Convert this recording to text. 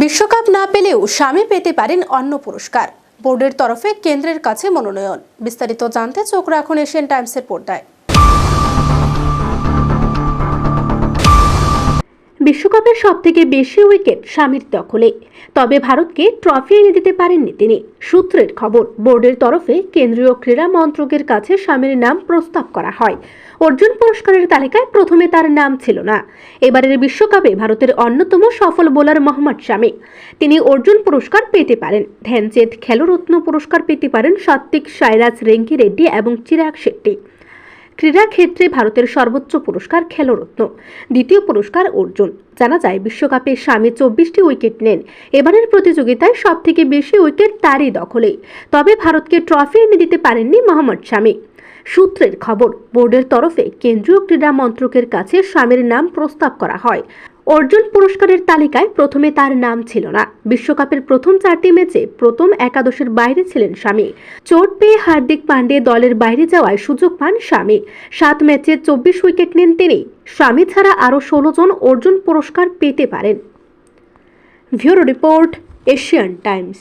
বিশ্বকাপ না পেলেও স্বামী পেতে পারেন অন্য পুরস্কার। বোর্ডের তরফে কেন্দ্রের কাছে মনোনয়ন। বিস্তারিত জানতে চোখ রাখুন এশিয়ান টাইমসের পর্দায়। বিশ্বকাপের সবথেকে বেশি উইকেট স্বামীর দখলে, তবে ভারতকে ট্রফি এনে দিতে পারেননি তিনি। সূত্রের খবর, বোর্ডের তরফে কেন্দ্রীয় ক্রীড়া মন্ত্রকের কাছে স্বামীর নাম প্রস্তাব করা হয়। অর্জুন পুরস্কারের তালিকায় প্রথমে তার নাম ছিল না। এবারের বিশ্বকাপে ভারতের অন্যতম সফল বোলার মোহাম্মদ শামি, তিনি অর্জুন পুরস্কার পেতে পারেন। ধ্যানচাঁদ খেলরত্ন পুরস্কার পেতে পারেন সাত্বিক সাইরাজ রেঙ্কি রেড্ডি এবং চিরাগ শেট্টি। ক্রীড়া ক্ষেত্রে ভারতের সর্বোচ্চ পুরস্কার খেলরত্ন, দ্বিতীয় পুরস্কার অর্জুন। জানা যায়, বিশ্বকাপে শামি 24টি উইকেট নেন। এবারের প্রতিযোগিতায় সবথেকে বেশি উইকেট তারই দখলে, তবে ভারতকে ট্রফি এনে দিতে পারেননি মোহাম্মদ শামি। সূত্রের খবর, বোর্ডের তরফে কেন্দ্রীয় ক্রীড়া মন্ত্রকের কাছে শামির নাম প্রস্তাব করা হয়। অর্জুন পুরস্কারের তালিকায় প্রথমে তার নাম ছিল না। বিশ্বকাপের প্রথম 4টি ম্যাচে প্রথম একাদশের বাইরে ছিলেন শামি। চোট পেয়ে হার্দিক পান্ডে দলের বাইরে যাওয়ায় সুযোগ পান শামি। 7 ম্যাচে 24 উইকেট নেন তিনি। শামি ছাড়া আরও 16 জন অর্জুন পুরস্কার পেতে পারেন। Bureau report, Asian Times.